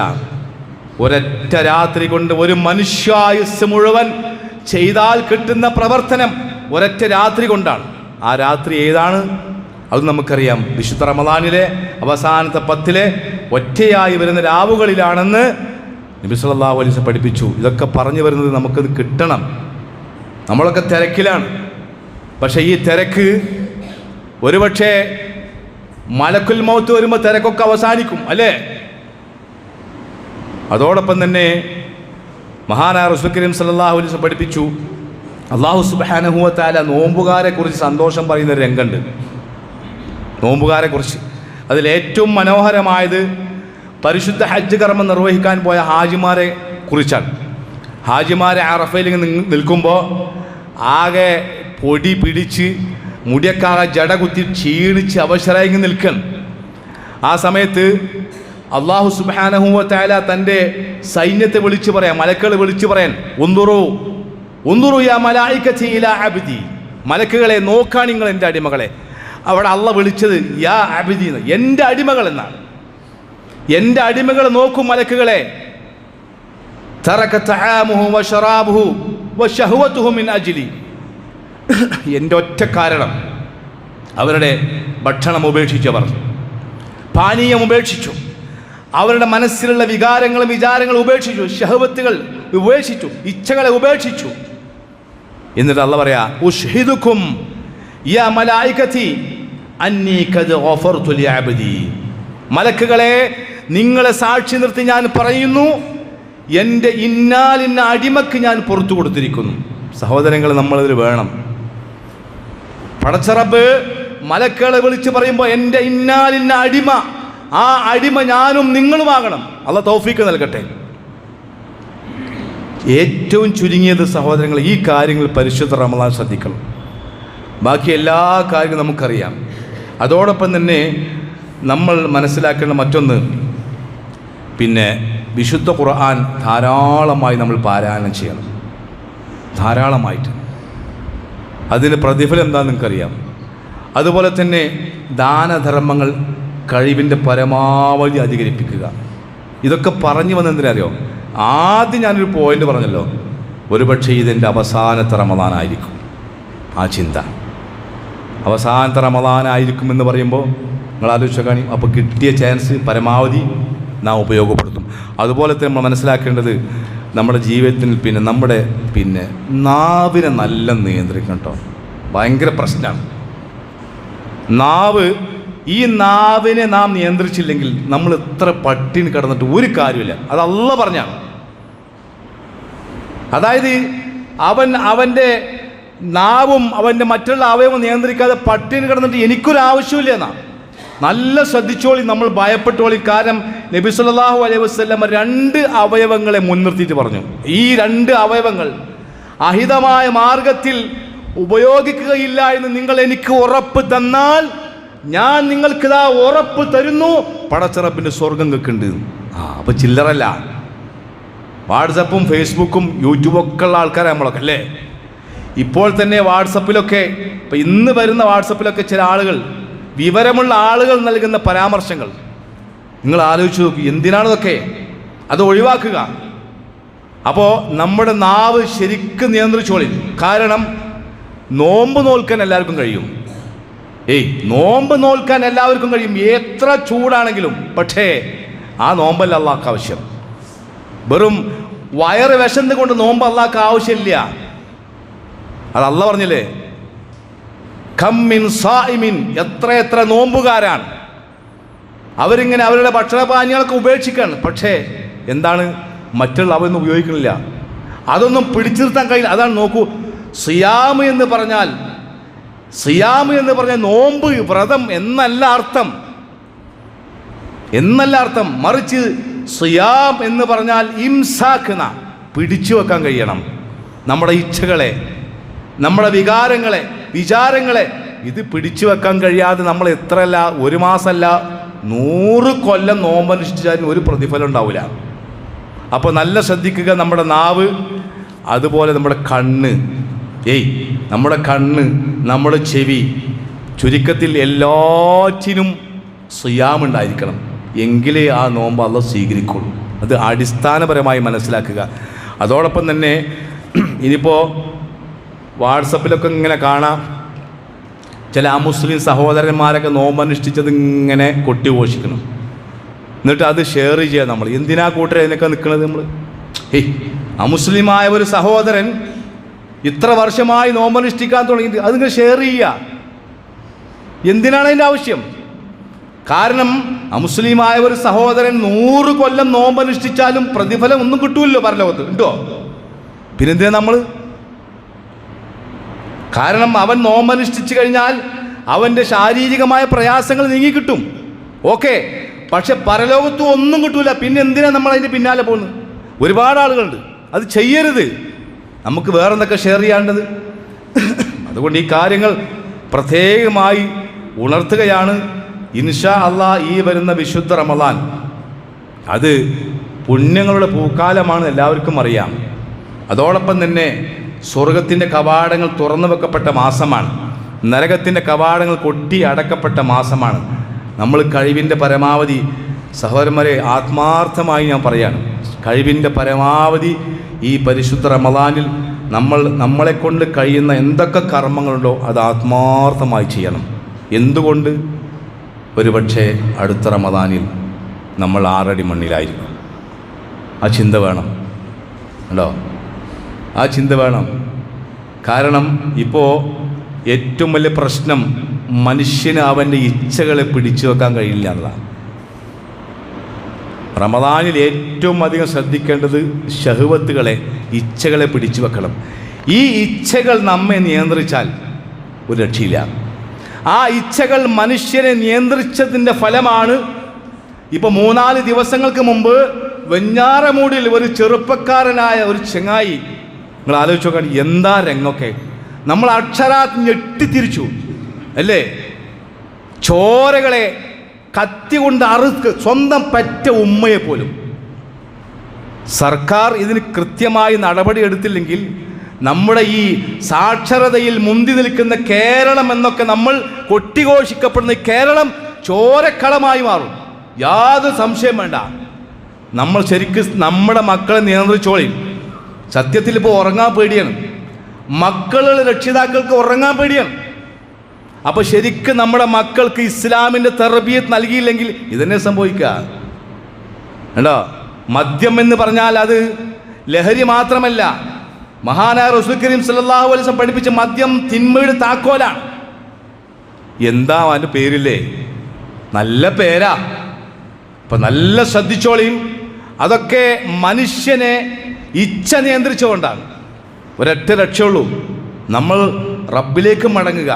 ഒരൊറ്റ രാത്രി കൊണ്ട് ഒരു മനുഷ്യായുസ് മുഴുവൻ ചെയ്താൽ കിട്ടുന്ന പ്രവർത്തനം ഒരൊറ്റ രാത്രി കൊണ്ടാണ്. ആ രാത്രി ഏതാണ്? അത് നമുക്കറിയാം. വിശുദ്ധ റമളാനിലെ അവസാനത്തെ 10 ഒറ്റയായി വരുന്ന രാവുകളിലാണെന്ന് നബി സല്ലല്ലാഹു അലൈഹി വസല്ലം പഠിപ്പിച്ചു. ഇതൊക്കെ പറഞ്ഞു വരുന്നത് നമുക്കത് കിട്ടണം. നമ്മളൊക്കെ തിരക്കിലാണ്. പക്ഷേ ഈ തിരക്ക് ഒരുപക്ഷെ മലക്കുൽ മൗത്ത് വരുമ്പോൾ തിരക്കൊക്കെ അവസാനിക്കും, അല്ലേ? അതോടൊപ്പം തന്നെ മഹാനായ റസൂൽ കരീം സല്ലല്ലാഹു അലൈഹി വസല്ലം പഠിപ്പിച്ചു, അല്ലാഹു സുബ്ഹാനഹു വ തആല നോമ്പുകാരെ കുറിച്ച് സന്തോഷം പറയുന്ന ഒരു രംഗമുണ്ട്. നോമ്പുകാരെ കുറിച്ച് അതിലേറ്റവും മനോഹരമായത് പരിശുദ്ധ ഹജ്ജ് കർമ്മം നിർവഹിക്കാൻ പോയ ഹാജിമാരെ കുറിച്ചാണ്. ഹാജിമാരെ അറഫയിൽ നിൽക്കുമ്പോൾ ആകെ പൊടി പിടിച്ച് മുടിയൊക്കെ ജട കുത്തി ക്ഷീണിച്ച് അവശരായി നിൽക്കണം. ആ സമയത്ത് അല്ലാഹു സുബ്ഹാനഹു വ തആല തൻ്റെ സൈന്യത്തെ വിളിച്ചു പറയാൻ, മലക്കുകളെ വിളിച്ചു പറയാൻ, ഉൻദുറു യാ മലായികതി ഇലാ അബ്ദി, മലക്കുകളെ നോക്കാൻ നിങ്ങൾ എൻ്റെ അടിമകളെ. അവിടെ അള്ള വിളിച്ചത് യാ അബ്ദി എന്ന്, എൻ്റെ അടിമകൾ എന്നാണ്. എൻ്റെ അടിമകളെ നോക്കും മലക്കുകളെ. തറക തആമുഹു വശറാബുഹു വശഹവതുഹു മിൻ അജ്ലി, എൻ്റെ ഒറ്റ കാരണം അവരുടെ ഭക്ഷണം ഉപേക്ഷിച്ചവർ, പാനീയം ഉപേക്ഷിച്ചു, അവരുടെ മനസ്സിലുള്ള വികാരങ്ങളും വിചാരങ്ങളും ഉപേക്ഷിച്ചു, ശഹവത്തുകൾ ഉപേക്ഷിച്ചു, ഇച്ഛകളെ ഉപേക്ഷിച്ചു. എന്നിട്ട് അള്ളാഹ് പറയാ, ഉഷ്ഹിദുക്കും യാ മലായികതി അന്നി ഖദ് ഗഫർതു ലി അബ്ദി, മലക്കുകളെ നിങ്ങളെ സാക്ഷി നിർത്തി ഞാൻ പറയുന്നു, എൻ്റെ ഇന്നാലിന്ന അടിമക്ക് ഞാൻ പുറത്തു കൊടുത്തിരിക്കുന്നു. സഹോദരങ്ങൾ, നമ്മളതിൽ വേണം. പടച്ച റബ്ബ് മലക്കുകളെ വിളിച്ച് പറയുമ്പോൾ എൻ്റെ ഇന്നാലിന്ന അടിമ, ആ അടിമ ഞാനും നിങ്ങളുമാകണം. അള്ളാഹ് തൗഫീക്ക് നൽകട്ടെ. ഏറ്റവും ചുരുങ്ങിയത് സഹോദരങ്ങൾ, ഈ കാര്യങ്ങൾ പരിശുദ്ധ റമളാൻ ശ്രദ്ധിക്കണം. ബാക്കി എല്ലാ കാര്യങ്ങളും നമുക്കറിയാം. അതോടൊപ്പം തന്നെ നമ്മൾ മനസ്സിലാക്കേണ്ട മറ്റൊന്ന്, പിന്നെ വിശുദ്ധ ഖുർആൻ ധാരാളമായി നമ്മൾ പാരായണം ചെയ്യണം. ധാരാളമായിട്ട്. അതിന് പ്രതിഫലം എന്താണെന്ന് നിങ്ങൾക്കറിയാം. അതുപോലെ തന്നെ ദാനധർമ്മങ്ങൾ കഴിവിൻ്റെ പരമാവധി അധികരിപ്പിക്കുക. ഇതൊക്കെ പറഞ്ഞു വന്നെന്തിനറിയോ? ആദ്യം ഞാനൊരു പോയിന്റ് പറഞ്ഞല്ലോ, ഒരുപക്ഷെ ഇതെൻ്റെ അവസാനത്തെ റമദാനായിരിക്കും. ആ ചിന്ത അവസാനത്തെ റമദാനായിരിക്കും എന്ന് പറയുമ്പോൾ നിങ്ങൾ ആലോചിച്ച് കാണി. അപ്പോൾ കിട്ടിയ ചാൻസ് പരമാവധി നാം ഉപയോഗപ്പെടുത്തും. അതുപോലെ തന്നെ നമ്മൾ മനസ്സിലാക്കേണ്ടത് നമ്മുടെ ജീവിതത്തിൽ നമ്മുടെ നാവിനെ നല്ല നിയന്ത്രിക്കണം കേട്ടോ. ഭയങ്കര പ്രശ്നമാണ് നാവ്. ഈ നാവിനെ നാം നിയന്ത്രിച്ചില്ലെങ്കിൽ നമ്മൾ എത്ര പട്ടിണി കിടന്നിട്ട് ഒരു കാര്യമില്ല. അത് അല്ലാഹ് പറഞ്ഞാണ്. അതായത് അവൻ്റെ നാവും അവൻ്റെ മറ്റുള്ള അവയവം നിയന്ത്രിക്കാതെ പട്ടിണി കിടന്നിട്ട് എനിക്കൊരാവശ്യമില്ല എന്നാ. നല്ല ശ്രദ്ധിച്ചോളി, നമ്മൾ ഭയപ്പെട്ടോളി. കാരണം നബി സല്ലല്ലാഹു അലൈഹി വസല്ലം 2 അവയവങ്ങളെ മുൻനിർത്തിയിട്ട് പറഞ്ഞു, ഈ 2 അവയവങ്ങൾ അഹിതമായ മാർഗത്തിൽ ഉപയോഗിക്കുകയില്ല എന്ന് നിങ്ങൾ എനിക്ക് ഉറപ്പ് തന്നാൽ ഞാൻ നിങ്ങൾക്കിതാ ഉറപ്പ് തരുന്നു, പടച്ചറപ്പിൻ്റെ സ്വർഗം കേൾക്കുന്നുണ്ട്. അപ്പോൾ ചില്ലറല്ല. വാട്സപ്പും ഫേസ്ബുക്കും യൂട്യൂബൊക്കെ ഉള്ള ആൾക്കാരെ നമ്മളൊക്കെ അല്ലേ. ഇപ്പോൾ തന്നെ വാട്സപ്പിലൊക്കെ, ഇപ്പം ഇന്ന് വരുന്ന വാട്സപ്പിലൊക്കെ ചില ആളുകൾ, വിവരമുള്ള ആളുകൾ നൽകുന്ന പരാമർശങ്ങൾ നിങ്ങൾ ആലോചിച്ച് നോക്കി. എന്തിനാണിതൊക്കെ? അത് ഒഴിവാക്കുക. അപ്പോൾ നമ്മുടെ നാവ് ശരിക്കും നിയന്ത്രിച്ചോളി. കാരണം നോമ്പ് നോൽക്കാൻ എല്ലാവർക്കും കഴിയും. നോമ്പ് നോൽക്കാൻ എല്ലാവർക്കും കഴിയും, എത്ര ചൂടാണെങ്കിലും. പക്ഷേ ആ നോമ്പല്ല അള്ളാഹ്ക്ക് ആവശ്യം. വെറും വയറ് വിശന്ന് കൊണ്ട് നോമ്പ് അള്ളാഹ്ക്ക് ആവശ്യമില്ല. അത് അള്ളാഹ് പറഞ്ഞില്ലേ, കം മിൻ സായിമിൻ, എത്ര നോമ്പുകാരാണ് അവരിങ്ങനെ അവരുടെ ഭക്ഷണപാനീയങ്ങളൊക്കെ ഉപേക്ഷിക്കുകയാണ്. പക്ഷേ എന്താണ്, മറ്റുള്ള അവയൊന്നും ഉപയോഗിക്കുന്നില്ല. അതൊന്നും പിടിച്ചു നിർത്താൻ കഴിയില്ല. അതാണ് നോക്കൂ, സിയാം എന്ന് പറഞ്ഞാൽ നോമ്പ്, വ്രതം എന്നല്ല അർത്ഥം. മറിച്ച് സിയാം എന്ന് പറഞ്ഞാൽ ഇംസാഖ്, പിടിച്ചു വെക്കാൻ കഴിയണം. നമ്മുടെ ഇച്ഛകളെ, നമ്മുടെ വിചാരങ്ങളെ ഇത് പിടിച്ചു വെക്കാൻ കഴിയാതെ നമ്മൾ എത്രയല്ല, 1 മാസമല്ല 100 കൊല്ലം നോമ്പനുഷ്ഠിച്ചാലും ഒരു പ്രതിഫലം ഉണ്ടാവില്ല. അപ്പോൾ നല്ല ശ്രദ്ധിക്കുക. നമ്മുടെ നാവ്, അതുപോലെ നമ്മുടെ കണ്ണ്, നമ്മുടെ ചെവി, ചുരുക്കത്തിൽ എല്ലാറ്റിനും സിയാമുണ്ടായിരിക്കണം. എങ്കിലേ ആ നോമ്പ് അള്ളാഹ് സ്വീകരിക്കുള്ളൂ. അത് അടിസ്ഥാനപരമായി മനസ്സിലാക്കുക. അതോടൊപ്പം തന്നെ ഇനിയിപ്പോൾ വാട്സപ്പിലൊക്കെ ഇങ്ങനെ കാണാം, ചില അമുസ്ലിം സഹോദരന്മാരൊക്കെ നോമ്പനുഷ്ഠിച്ചത് ഇങ്ങനെ കൊട്ടിഘോഷിക്കണം. എന്നിട്ട് അത് ഷെയർ ചെയ്യുക. നമ്മൾ എന്തിനാ കൂട്ടരെ അതിനൊക്കെ നിൽക്കുന്നത്? നമ്മൾ അമുസ്ലിമായ ഒരു സഹോദരൻ ഇത്ര വർഷമായി നോമ്പനുഷ്ഠിക്കാൻ തുടങ്ങിയിട്ട് അതിങ്ങനെ ഷെയർ ചെയ്യുക. എന്തിനാണ് അതിൻ്റെ ആവശ്യം? കാരണം അമുസ്ലിമായ ഒരു സഹോദരൻ 100 കൊല്ലം നോമ്പനുഷ്ഠിച്ചാലും പ്രതിഫലം ഒന്നും കിട്ടുമല്ലോ പരലോകത്ത്, ഉണ്ടോ? പിന്നെന്തിനാ നമ്മൾ? കാരണം അവൻ നോമ്പനുഷ്ഠിച്ചു കഴിഞ്ഞാൽ അവൻ്റെ ശാരീരികമായ പ്രയാസങ്ങൾ നീങ്ങിക്കിട്ടും, ഓക്കെ. പക്ഷെ പരലോകത്തും ഒന്നും കിട്ടൂല. പിന്നെ എന്തിനാ നമ്മൾ അതിൻ്റെ പിന്നാലെ പോകുന്നത്? ഒരുപാട് ആളുകളുണ്ട്. അത് ചെയ്യരുത്. നമുക്ക് വേറെന്തൊക്കെ ഷെയർ ചെയ്യാണ്ടത്? അതുകൊണ്ട് ഈ കാര്യങ്ങൾ പ്രത്യേകമായി ഉണർത്തുകയാണ്. ഇൻഷാ അള്ളാഹ് ഈ വരുന്ന വിശുദ്ധ റമദാൻ അത് പുണ്യങ്ങളുടെ പൂക്കാലമാണ്, എല്ലാവർക്കും അറിയാം. അതോടൊപ്പം തന്നെ സ്വർഗത്തിൻ്റെ കവാടങ്ങൾ തുറന്നു വെക്കപ്പെട്ട മാസമാണ്. നരകത്തിൻ്റെ കവാടങ്ങൾ കൊട്ടി അടക്കപ്പെട്ട മാസമാണ്. നമ്മൾ കഴിവിൻ്റെ പരമാവധി, സഹോദരന്മാരെ, ആത്മാർത്ഥമായി ഞാൻ പറയാണ്, കഴിവിൻ്റെ പരമാവധി ഈ പരിശുദ്ധ റമദാനിൽ നമ്മളെക്കൊണ്ട് കഴിയുന്ന എന്തൊക്കെ കർമ്മങ്ങളുണ്ടോ അത് ആത്മാർത്ഥമായി ചെയ്യണം. എന്തുകൊണ്ട്? ഒരുപക്ഷെ അടുത്ത റമദാനിൽ നമ്മൾ 6 അടി മണ്ണിലായിരിക്കും. ആ ചിന്ത വേണം കേട്ടോ, ആ ചിന്ത വേണം. കാരണം ഇപ്പോൾ ഏറ്റവും വലിയ പ്രശ്നം മനുഷ്യന് അവൻ്റെ ഇച്ഛകളെ പിടിച്ചു വെക്കാൻ കഴിയില്ല എന്നതാണ്. റമദാനിൽ ഏറ്റവും അധികം ശ്രദ്ധിക്കേണ്ടത് ശഹ്വത്തുകളെ, ഇച്ഛകളെ പിടിച്ചു വെക്കണം. ഈ ഇച്ഛകൾ നമ്മെ നിയന്ത്രിച്ചാൽ ഒരു രക്ഷയില്ല. ആ ഇച്ഛകൾ മനുഷ്യനെ നിയന്ത്രിച്ചതിൻ്റെ ഫലമാണ് ഇപ്പോൾ 3-4 ദിവസങ്ങൾക്ക് മുമ്പ് വെഞ്ഞാറമൂടിൽ ഒരു ചെറുപ്പക്കാരനായ ഒരു ചെങ്ങായി, നിങ്ങൾ ആലോചിച്ച് നോക്കാൻ, എന്താ രംഗമൊക്കെ. നമ്മൾ അക്ഷരാത് ഞെട്ടിത്തിരിച്ചു അല്ലേ. ചോരകളെ കത്തി കൊണ്ട് അറുക്ക്, സ്വന്തം പറ്റ ഉമ്മയെ പോലും. സർക്കാർ ഇതിന് കൃത്യമായി നടപടി എടുത്തില്ലെങ്കിൽ നമ്മുടെ ഈ സാക്ഷരതയിൽ മുന്തി നിൽക്കുന്ന കേരളം എന്നൊക്കെ നമ്മൾ കൊട്ടിഘോഷിക്കപ്പെടുന്ന കേരളം ചോരക്കളമായി മാറും. യാതൊരു സംശയം വേണ്ട. നമ്മൾ ശരിക്കും നമ്മുടെ മക്കളെ നിയന്ത്രിച്ചോളി. സത്യത്തിൽ ഇപ്പോൾ ഉറങ്ങാൻ പേടിയാണ്, മക്കളുടെ രക്ഷിതാക്കൾക്ക് ഉറങ്ങാൻ പേടിയാണ്. അപ്പോൾ ശരിക്കും നമ്മുടെ മക്കൾക്ക് ഇസ്ലാമിൻ്റെ തർബിയത്ത് നൽകിയില്ലെങ്കിൽ ഇതന്നെ സംഭവിക്കുക. കേട്ടോ, മദ്യം എന്ന് പറഞ്ഞാൽ അത് ലഹരി മാത്രമല്ല. മഹാനായ റസൂൽ കരീം സല്ലല്ലാഹു അലൈഹി വസല്ലം പഠിപ്പിച്ച മദ്യം തിന്മയുടെ താക്കോലാണ്. എന്താ അതിൻ്റെ പേരില്ലേ, നല്ല പേരാ. അപ്പം നല്ല ശ്രദ്ധിച്ചോളിയും. അതൊക്കെ മനുഷ്യനെ ഇച്ഛ നിയന്ത്രിച്ചുകൊണ്ടാണ്. ഒരൊറ്റ രക്ഷയുള്ളൂ, നമ്മൾ റബ്ബിലേക്ക് മടങ്ങുക.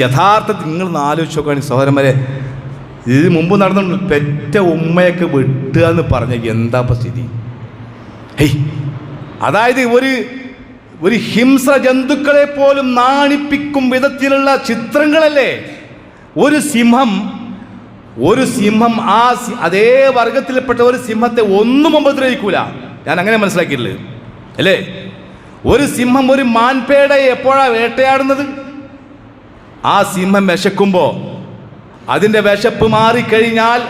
യഥാർത്ഥത്തിൽ നിങ്ങൾ ആലോചിച്ച് നോക്കുകയാണെങ്കിൽ സഹോദരന്മാരെ, ഇത് മുമ്പ് നടന്നു പെറ്റ ഉമ്മയൊക്കെ വെട്ടുക എന്ന് പറഞ്ഞ എന്താ സ്ഥിതി? അതായത് ഒരു ഹിംസ ജന്തുക്കളെ പോലും നാണിപ്പിക്കും വിധത്തിലുള്ള ചിത്രങ്ങളല്ലേ. ഒരു സിംഹം അതേ വർഗത്തിൽപ്പെട്ട ഒരു സിംഹത്തെ ഒന്നും ഉപദ്രവിക്കൂല. ഞാൻ അങ്ങനെ മനസ്സിലാക്കിയിട്ടില്ല അല്ലേ. ഒരു സിംഹം ഒരു മാൻപേടയെ എപ്പോഴാണ് വേട്ടയാടുന്നത്? ആ സിംഹം വിശക്കുമ്പോൾ, അതിൻ്റെ വിശപ്പ് മാറിക്കഴിഞ്ഞാൽ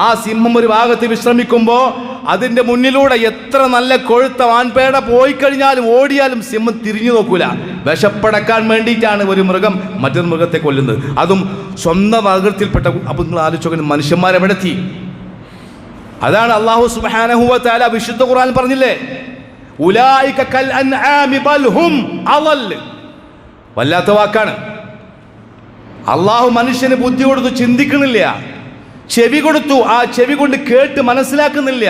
ആ സിംഹം ഒരു ഭാഗത്ത് വിശ്രമിക്കുമ്പോൾ അതിൻ്റെ മുന്നിലൂടെ എത്ര നല്ല കൊഴുത്ത മാൻപേട പോയി കഴിഞ്ഞാലും ഓടിയാലും സിംഹം തിരിഞ്ഞു നോക്കൂല. വിശപ്പടക്കാൻ വേണ്ടിയിട്ടാണ് ഒരു മൃഗം മറ്റൊരു മൃഗത്തെ കൊല്ലുന്നത്, അതും സ്വന്തം വർഗത്തിൽപ്പെട്ട. അപ്പോൾ നിങ്ങൾ ആലോചിച്ച് മനുഷ്യന്മാരെവിടെത്തി? അതാണ് അല്ലാഹു സുബ്ഹാനഹു വ തആല വിശുദ്ധ ഖുർആൻ പറഞ്ഞില്ലേ, ഉലൈക കൽ അൻആമി ബൽ ഹും അളൽ. വല്ലാത്ത വാക്കാണ്. അള്ളാഹു മനുഷ്യന് ബുദ്ധി കൊടുത്തു, ചിന്തിക്കുന്നില്ല. ചെവി കൊടുത്തു, ആ ചെവി കൊണ്ട് കേട്ട് മനസ്സിലാക്കുന്നില്ല.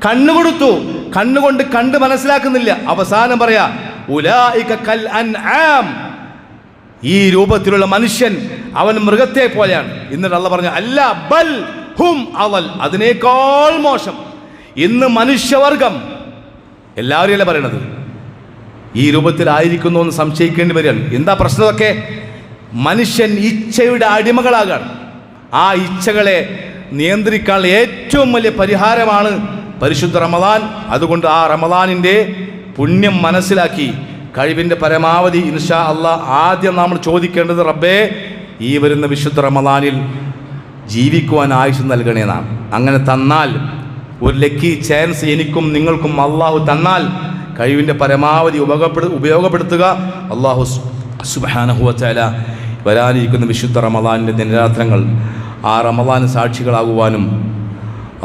കണ്ണ് കൊടുത്തു, കണ്ണുകൊണ്ട് കണ്ട് മനസ്സിലാക്കുന്നില്ല. അവസാനം പറയാ ഉലൈക കൽ അൻആം, ഈ രൂപത്തിലുള്ള മനുഷ്യൻ അവൻ മൃഗത്തെ പോലെയാണ്. എന്നിട്ട് അള്ളാഹ് പറഞ്ഞു അല്ല ബൽ ഹും അളൽ, അതിനേക്കാൾ മോശം. ഇന്ന് മനുഷ്യവർഗം എല്ലാവരും അല്ല പറയണത്, ഈ രൂപത്തിലായിരിക്കുന്നു എന്ന് സംശയിക്കേണ്ടി വരികയാണ്. എന്താ പ്രശ്നമൊക്കെ? മനുഷ്യൻ ഇച്ഛയുടെ അടിമകളാകാണ്. ആ ഇച്ഛകളെ നിയന്ത്രിക്കാനുള്ള ഏറ്റവും വലിയ പരിഹാരമാണ് പരിശുദ്ധ റമദാൻ. അതുകൊണ്ട് ആ റമദാനിൻ്റെ പുണ്യം മനസ്സിലാക്കി കഴിവിൻ്റെ പരമാവധി ഇൻഷാ അല്ലാഹ് ആദ്യം നമ്മൾ ചോദിക്കേണ്ടത്, റബ്ബേ ഈ വരുന്ന വിശുദ്ധ റമദാനിൽ ജീവിക്കുവാൻ ആയുസ് നൽകണേന്നാണ്. അങ്ങനെ തന്നാൽ, ഒരു ലക്കി ചാൻസ് എനിക്കും നിങ്ങൾക്കും അള്ളാഹു തന്നാൽ കഴിവിൻ്റെ പരമാവധി ഉപയോഗപ്പെടുത്തുക. അള്ളാഹു സുബ്ഹാനഹു വ തആല വരാനിരിക്കുന്ന വിശുദ്ധ റമദാനിൻ്റെ ദിനരാത്രങ്ങൾ ആ റമദാൻ സാക്ഷികളാകുവാനും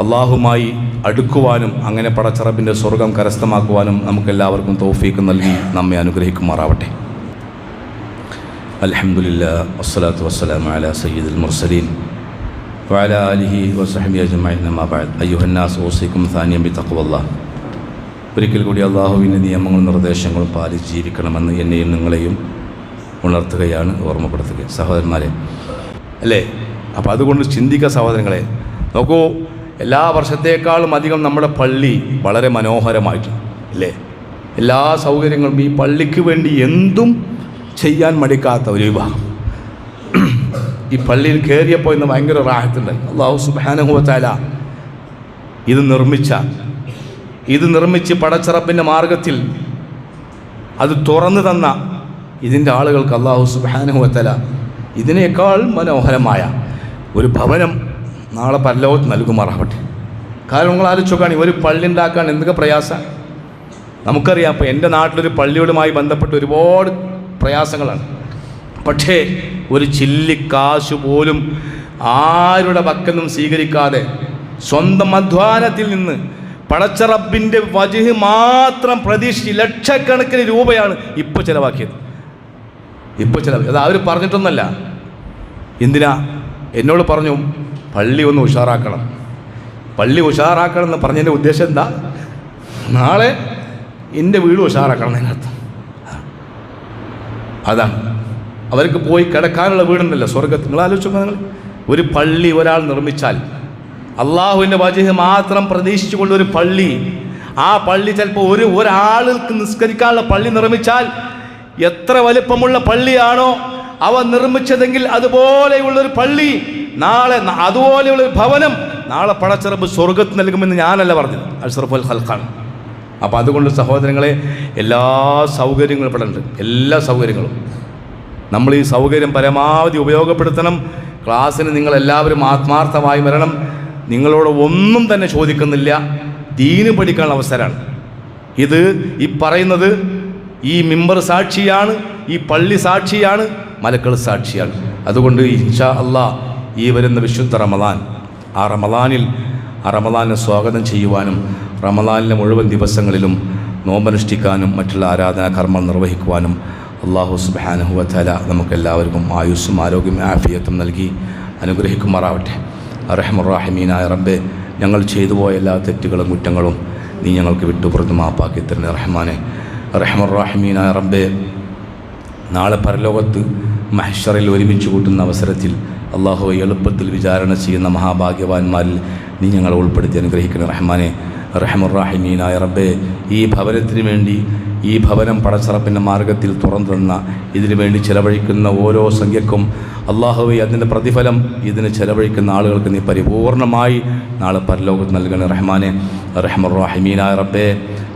അള്ളാഹുമായി അടുക്കുവാനും അങ്ങനെ പടച്ചറബിൻ്റെ സ്വർഗം കരസ്ഥമാക്കുവാനും നമുക്കെല്ലാവർക്കും തൗഫീഖ് നൽകി നമ്മെ അനുഗ്രഹിക്കുമാറാവട്ടെ. അൽഹംദുലില്ലാഹ് വസ്സലാത്തു വസ്സലാമു അലാ സയ്യിദുൽ മുർസലീൻ വഅലാ ആലിഹി വസഹ്ബിഹി അജ്മഈൻ. അമ്മാ ബഅദ്. അയ്യുഹന്നാസ് ഊസിക്കും സാനിയം ബിത്തഖ്വല്ലാഹ്. ഒരിക്കൽ കൂടി അള്ളാഹുവിൻ്റെ നിയമങ്ങളും നിർദ്ദേശങ്ങളും പാലിച്ച് ജീവിക്കണമെന്ന് എന്നെയും നിങ്ങളെയും ഉണർത്തുകയാണ്, ഓർമ്മപ്പെടുത്തുക സഹോദരന്മാരെ, അല്ലേ? അപ്പോൾ അതുകൊണ്ട് ചിന്തിക്കുക സഹോദരങ്ങളെ. നോക്കൂ, എല്ലാ വർഷത്തേക്കാളും അധികം നമ്മുടെ പള്ളി വളരെ മനോഹരമായിട്ട്, അല്ലേ? എല്ലാ സൗകര്യങ്ങളും ഈ പള്ളിക്ക് വേണ്ടി എന്തും ചെയ്യാൻ മടിക്കാത്ത ഒരു വിഭാഗം. ഈ പള്ളിയിൽ കയറിയപ്പോൾ ഇന്ന് ഭയങ്കര റാഹത്തുണ്ടായി. അല്ലാഹു സുബ്ഹാനഹു വ തആല ഇത് നിർമ്മിച്ച് പടച്ചറബിൻ്റെ മാർഗത്തിൽ അത് തുറന്നു തന്ന ഇതിൻ്റെ ആളുകൾക്ക് അല്ലാഹു സുബ്ഹാനഹു വ തആല ഇതിനേക്കാൾ മനോഹരമായ ഒരു ഭവനം നാളെ പരലോകത്ത് നൽകുമാറാവട്ടെ. കാരണം നിങ്ങൾ ആലോചിച്ച് നോക്കുകയാണെങ്കിൽ ഒരു പള്ളി ഉണ്ടാക്കാൻ എന്തൊക്കെ പ്രയാസം നമുക്കറിയാം. അപ്പോൾ എൻ്റെ നാട്ടിലൊരു പള്ളിയോടുമായി ബന്ധപ്പെട്ട് ഒരുപാട് പ്രയാസങ്ങളാണ്. പക്ഷേ ഒരു ചില്ലിക്കാശ് പോലും ആരുടെ പക്കലും സ്വീകരിക്കാതെ സ്വന്തം അധ്വാനത്തിൽ നിന്ന് പടച്ചറബിൻ്റെ വജ്ഹ് മാത്രം പ്രതീക്ഷിച്ച് ലക്ഷക്കണക്കിന് രൂപയാണ് ഇപ്പോൾ ചിലവാക്കിയത്. അത് അവർ പറഞ്ഞിട്ടൊന്നല്ല. എന്തിനാ? എന്നോട് പറഞ്ഞു പള്ളി ഒന്ന് ഉഷാറാക്കണം എന്ന് പറഞ്ഞതിൻ്റെ ഉദ്ദേശം എന്താ? നാളെ എൻ്റെ വീട് ഉഷാറാക്കണം എന്നർത്ഥം. അതാണ് അവർക്ക് പോയി കിടക്കാനുള്ള വീടുണ്ടല്ലോ സ്വർഗത്തിൽ. നിങ്ങൾ ആലോചിച്ചു, നിങ്ങൾ ഒരു പള്ളി ഒരാൾ നിർമ്മിച്ചാൽ, അള്ളാഹുവിൻ്റെ വജ്ഹ് മാത്രം പ്രതീക്ഷിച്ചുകൊണ്ട് ഒരു പള്ളി, ആ പള്ളി ചിലപ്പോൾ ഒരാൾക്ക് നിസ്കരിക്കാനുള്ള പള്ളി നിർമ്മിച്ചാൽ എത്ര വലിപ്പമുള്ള പള്ളിയാണോ അവ നിർമ്മിച്ചതെങ്കിൽ അതുപോലെയുള്ളൊരു പള്ളി നാളെ, അതുപോലെയുള്ളൊരു ഭവനം നാളെ പടച്ചറബ് സ്വർഗത്ത് നൽകുമെന്ന് ഞാനല്ല പറഞ്ഞത്, അഷ്റഫുൽ ഖൽഖാണ്. അപ്പോൾ അതുകൊണ്ട് സഹോദരങ്ങളെ, എല്ലാ സൗകര്യങ്ങളും ഇവിടെ ഉണ്ട്, എല്ലാ സൗകര്യങ്ങളും. നമ്മൾ ഈ സൗകര്യം പരമാവധി ഉപയോഗപ്പെടുത്തണം. ക്ലാസ്സിന് നിങ്ങളെല്ലാവരും ആത്മാർത്ഥമായി വരണം. നിങ്ങളോട് ഒന്നും തന്നെ ചോദിക്കുന്നില്ല, ദീന് പഠിക്കാനുള്ള അവസരമാണ് ഇത്. ഈ പറയുന്നത് ഈ മിമ്പർ സാക്ഷിയാണ്, ഈ പള്ളി സാക്ഷിയാണ്, മലക്കൾ സാക്ഷിയാണ്. അതുകൊണ്ട് ഇൻഷാ അല്ലാഹ് ഈ വരുന്ന വിശുദ്ധ റമദാൻ, ആ റമദാനെ സ്വാഗതം ചെയ്യുവാനും റമദാനിലെ മുഴുവൻ ദിവസങ്ങളിലും നോമ്പനുഷ്ഠിക്കാനും മറ്റുള്ള ആരാധനാ കർമ്മങ്ങൾ നിർവഹിക്കുവാനും അല്ലാഹു സുബ്ഹാനഹു വ തആല നമുക്കെല്ലാവർക്കും ആയുസ്സും ആരോഗ്യം ആഫിയത്തും നൽകി അനുഗ്രഹിക്കുമാറാവട്ടെ. അർഹമർ റഹീമീനായ റബ്ബേ, ഞങ്ങൾ ചെയ്തു പോയ എല്ലാ തെറ്റുകളും കുറ്റങ്ങളും നീ ഞങ്ങൾക്ക് വിട്ടുപുറത്ത് മാപ്പാക്കി തരുന്ന റഹ്മാനെ. അർഹമർ റഹീമീനായ റബ്ബേ, നാളെ പരലോകത്ത് മഹ്ശറിൽ ഒരുമിച്ച് കൂട്ടുന്ന അവസരത്തിൽ അള്ളാഹുവെ എളുപ്പത്തിൽ വിചാരണ ചെയ്യുന്ന മഹാഭാഗ്യവാന്മാരിൽ നീ ഞങ്ങളെ ഉൾപ്പെടുത്തി അനുഗ്രഹിക്കുന്ന റഹ്മാനെ. റഹ്മർ റഹീമീനായ റബ്ബേ, ഈ ഭവനത്തിന് വേണ്ടി, ഈ ഭവനം പടച്ചറപ്പിൻ്റെ മാർഗത്തിൽ തുറന്നു തന്ന ഇതിനു വേണ്ടി ചെലവഴിക്കുന്ന ഓരോ സംഖ്യക്കും അള്ളാഹുവെ അതിൻ്റെ പ്രതിഫലം ഇതിന് ചെലവഴിക്കുന്ന ആളുകൾക്ക് നീ പരിപൂർണമായി നാളെ പരലോകത്ത് നൽകണ റഹ്മാനെ. റഹ്മർ റഹീമീനായ റബ്ബേ,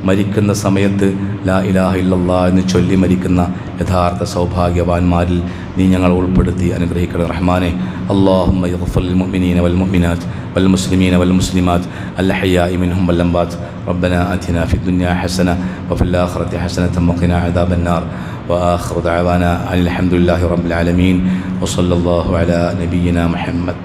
മരിക്കുന്ന സമയത്ത് ലാ ഇലാഹ ഇല്ലല്ലാഹ് എന്ന് ചൊല്ലി മരിക്കുന്ന യഥാർത്ഥ സൗഭാഗ്യവാന്മാരിൽ നീ ഞങ്ങൾ ഉൾപ്പെടുത്തി അനുഗ്രഹിക്കണം റഹ്മാനെ. അല്ലാഹുമ്മ യഗ്ഫിർ ലിൽ മുഅ്മിനീന വൽ മുഅ്മിനാത്ത് വൽ മുസ്ലിമീന വൽ മുസ്ലിമാത്ത് അൽ അഹ്യാഇ മിൻഹും വൽ അംവാത്ത്. റബ്ബനാ ആതിനാ ഫിദ് ദുനിയാ ഹസന വഫിൽ ആഖിറതി ഹസനത വഖിനാ അദാബൻ നാർ. وآخر دعوانا أن الحمد لله رب العالمين وصلى الله على نبينا محمد.